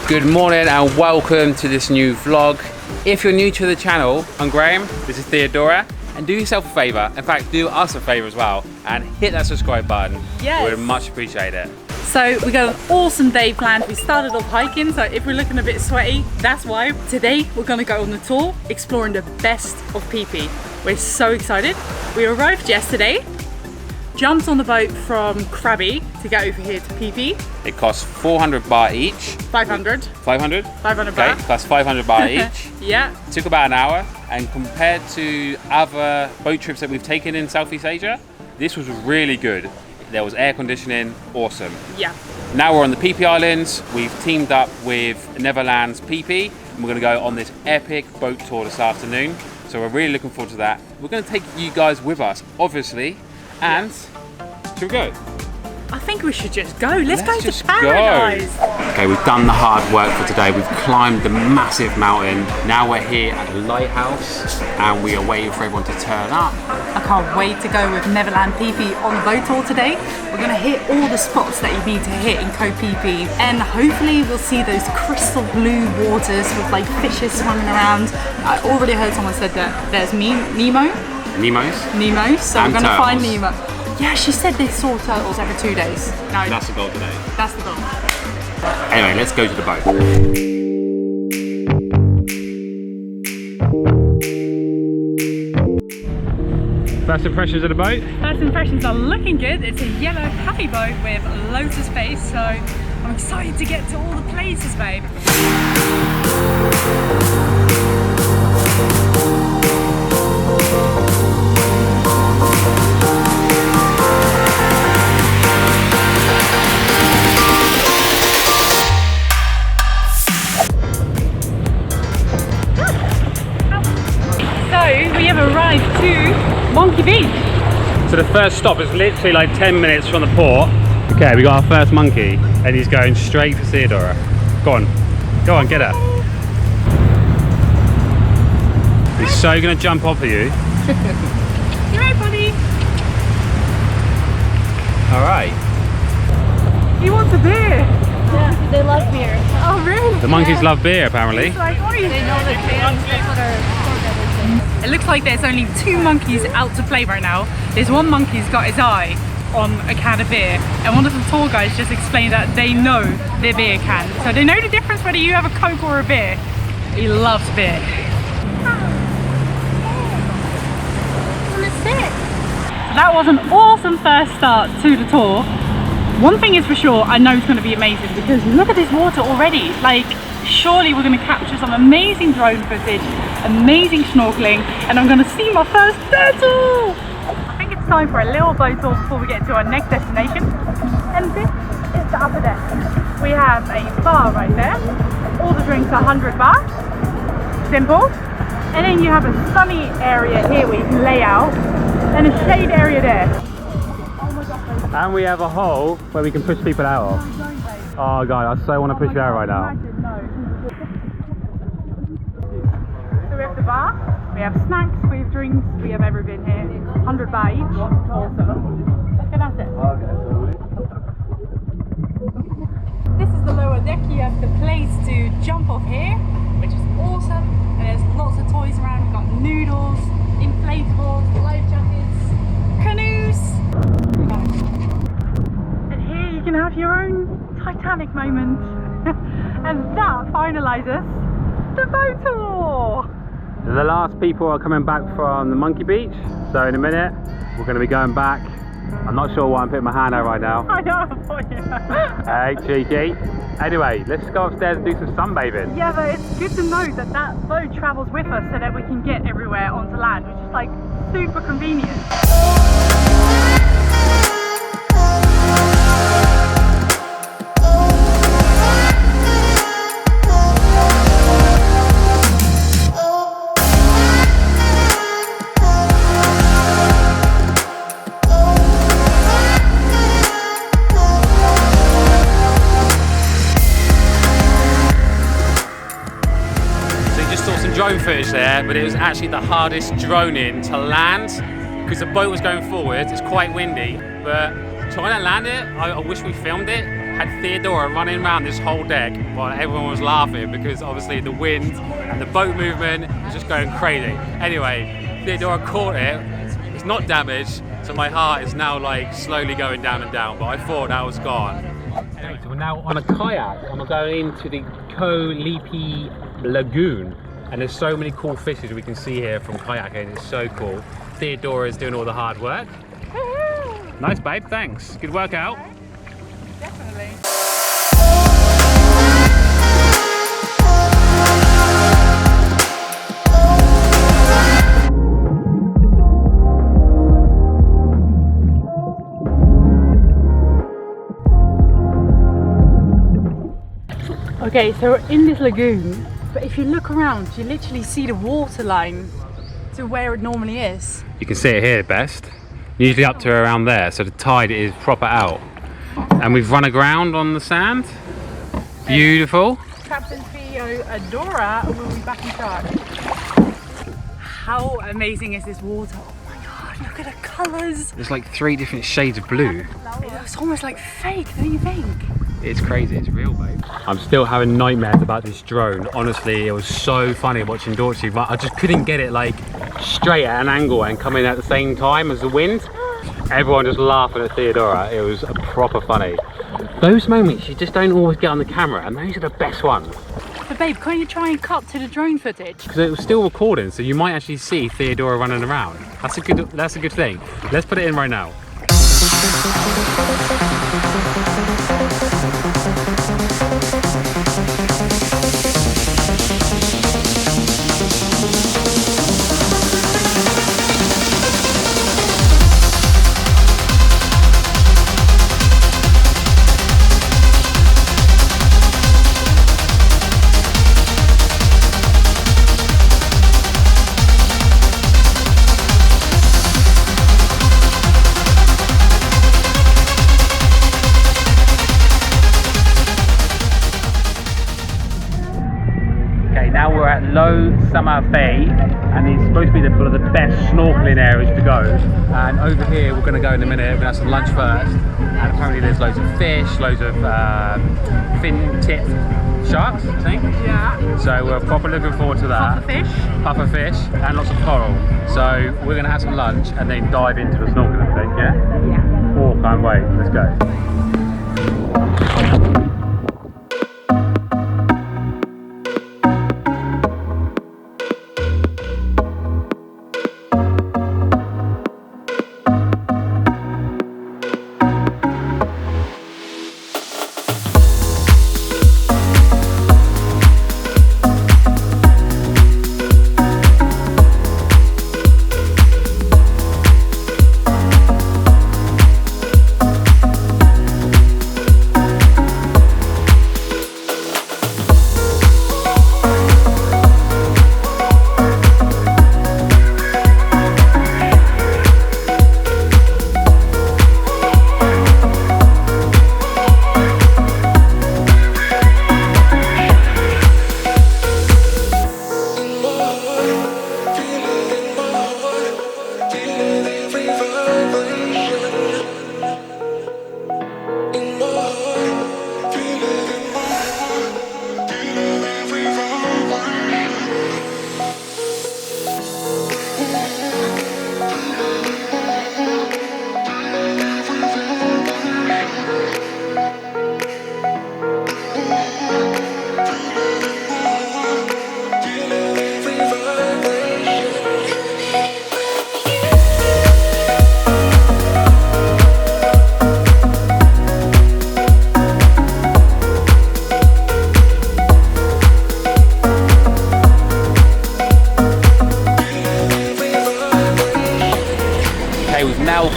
Good morning and welcome to this new vlog. If you're new to the channel, I'm Graham, this is Theodora, and do yourself a favour, in fact do us a favour as well, and hit that subscribe button. Yes. We would much appreciate it. So we got an awesome day planned. We started off hiking, so if we're looking a bit sweaty, that's why. Today we're gonna go on the tour, exploring the best of Phi Phi. We're so excited. We arrived yesterday, jumped on the boat from Krabi to get over here to Phi Phi. It costs 400 baht each. 500. 500? 500 okay, baht. plus 500 baht each. Yeah. It took about an hour, and compared to other boat trips that we've taken in Southeast Asia, this was really good. There was air conditioning, awesome. Yeah. Now we're on the Phi Phi Islands. We've teamed up with Netherlands Phi Phi, and we're gonna go on this epic boat tour this afternoon. So we're really looking forward to that. We're gonna take you guys with us, obviously, and should we go? I think we should just go. Let's go just to paradise. Okay, we've done the hard work for today. We've climbed the massive mountain. Now we're here at the lighthouse and we are waiting for everyone to turn up. I can't wait to go with Neverland Phi Phi on the boat tour today. We're going to hit all the spots that you need to hit in Koh Phi Phi, and hopefully we'll see those crystal blue waters with like fishes swimming around. I already heard someone said that there's Nemo, so And we're going to find turtles. Nemo. Yeah, she said they saw turtles every 2 days. No, That's the goal today. that's the goal. Anyway, let's go to the boat. First impressions of the boat? First impressions are looking good. It's a yellow happy boat with loads of space, so I'm excited to get to all the places, babe. So we have arrived to Monkey Beach. So the first stop is literally like 10 minutes from the port. Okay, we got our first monkey and he's going straight for Theodora. Go on, get her. He's so gonna jump off of you. You right, buddy? Alright. He wants a beer. Yeah, they love beer. Oh, really? The monkeys love beer apparently. It's like, They know the fans, that's what our It looks like there's only 2 monkeys out to play right now. There's one monkey's got his eye on a can of beer, and one of the tour guys just explained that they know their beer can. So they know the difference whether you have a Coke or a beer. He loves beer. That was an awesome first start to the tour. One thing is for sure, I know it's going to be amazing because look at this water already. Like, surely we're going to capture some amazing drone footage, amazing snorkeling, and I'm going to see my first turtle! I think it's time for a little boat tour before we get to our next destination. And this is the upper deck. We have a bar right there. All the drinks are 100 baht. Simple. And then you have a sunny area here where you can lay out, and a shade area there. And we have a hole where we can push people out of. Oh god, I so want to push you out right now. So we have the bar, we have snacks, we have drinks, we have everything here. 100 baht each. Awesome. Let's go downstairs. This is the lower deck. You have the place to jump off here, which is awesome. And there's lots of toys around. We've got noodles, inflatables, life jackets, canoes. And here you can have your own Titanic moment. And that finalizes the boat tour. The last people are coming back from the Monkey Beach, so in a minute we're going to be going back. I'm not sure why I'm putting my hand out right now. I know. Hey, cheeky. Anyway, let's go upstairs and do some sunbathing. Yeah, but it's good to know that that boat travels with us so that we can get everywhere onto land, which is like super convenient. Drone footage there, but it was actually the hardest drone in to land because the boat was going forward. It's quite windy, but trying to land it, I wish we filmed it. had Theodora running around this whole deck while everyone was laughing because obviously the wind and the boat movement was just going crazy. Anyway, Theodora caught it. It's not damaged, so my heart is now like slowly going down and down, but I thought that was gone. Anyway, so we're now on a kayak and we're going into the Koh Phi Lagoon. And there's so many cool fishes we can see here from kayaking. It's so cool. Theodora's doing all the hard work. Nice, babe, thanks. Good workout. Definitely. Okay, so we're in this lagoon, but if you look around, you literally see the water line to where it normally is. You can see it here best. Usually up to around there, so the tide is proper out. And we've run aground on the sand. Beautiful. Captain Theo Adora will be back in charge. How amazing is this water? Oh my god, look at the colours. There's like 3 different shades of blue. It's almost like fake, don't you think? It's crazy, it's real, babe. I'm still having nightmares about this drone. Honestly, it was so funny watching Dorothy, but I just couldn't get it like straight at an angle and come in at the same time as the wind. Everyone just laughing at Theodora. It was proper funny. Those moments you just don't always get on the camera, and those are the best ones. But babe, can't you try and cut to the drone footage? Because it was still recording, so you might actually see Theodora running around. That's a good thing. Let's put it in right now. Low Summer Bay, and it's supposed to be one of the best snorkeling areas to go. And over here we're going to go in a minute. We're going to have some lunch first, and apparently there's loads of fish, loads of fin-tipped sharks, I think. Yeah. So we're proper looking forward to that. Puffer fish and lots of coral. So we're going to have some lunch and then dive into the snorkeling thing. Yeah. Yeah. Oh, can't wait. Let's go.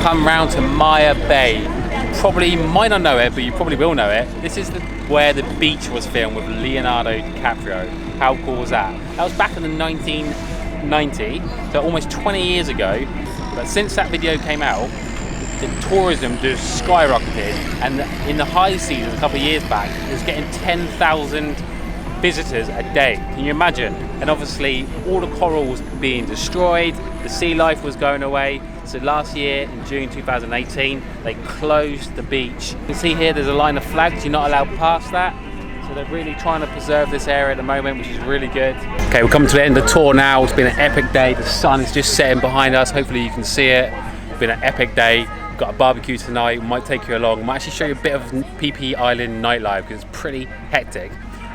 Come round to Maya Bay. Probably might not know it, but you probably will know it. This is where the beach was filmed with Leonardo DiCaprio. How cool was that? That was back in the 1990, so almost 20 years ago. But since that video came out, the tourism just skyrocketed, and in the high season a couple of years back, it was getting 10,000 visitors a day. Can you imagine? And obviously all the corals being destroyed, the sea life was going away. So last year in June 2018 they closed the beach. You can see here there's a line of flags, you're not allowed past that. So they're really trying to preserve this area at the moment, which is really good. Okay, we're coming to the end of the tour now. It's been an epic day. The sun is just setting behind us. Hopefully you can see it. It's been an epic day. We've got a barbecue tonight. We might take you along. We might actually show you a bit of Phi Phi Island nightlife because it's pretty hectic.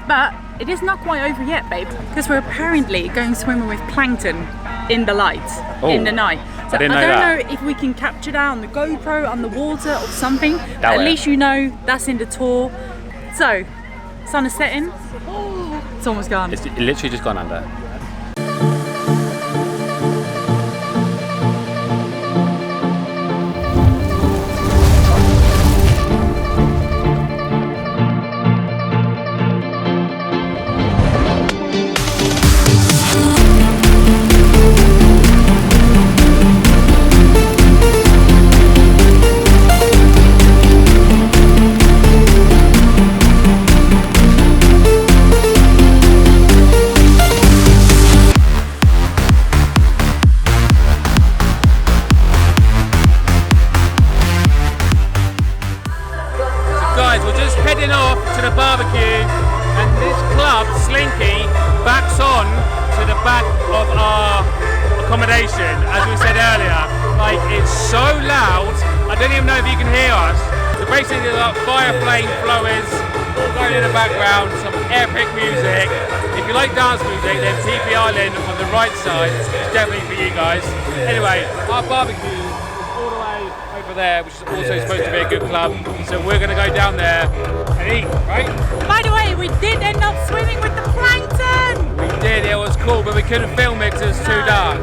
But it is not quite over yet, babe, because we're apparently going swimming with plankton in the light, in the night. So I don't know if we can capture that on the GoPro, on the water or something. But at least you know that's in the tour. So, sun is setting. It's almost gone. It's literally just gone under. As we said earlier, like it's so loud, I don't even know if you can hear us. So basically there's like fire flame blowers all going in the background, some epic music. If you like dance music, then Phi Phi Island on the right side is definitely for you guys. Anyway, our barbecue is all the way over there, which is also supposed to be a good club. So we're going to go down there and eat, right? By the way, we did end up swimming with the plankton! We did, it was cool, but we couldn't film it because it's too dark.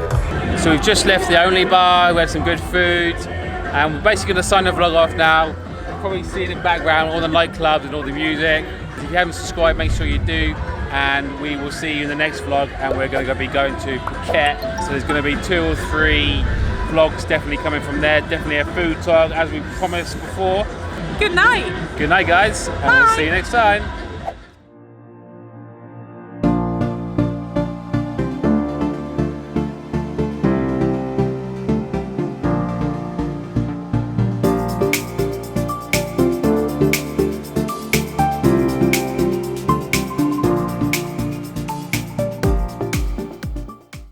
So we've just left the Only bar, we had some good food, and we're basically going to sign the vlog off now. You'll probably see in the background all the nightclubs and all the music. If you haven't subscribed, make sure you do, and we will see you in the next vlog, and we're going to be going to Phuket. So there's going to be 2 or 3 vlogs definitely coming from there, definitely a food talk as we promised before. Good night! Good night guys, and we'll see you next time.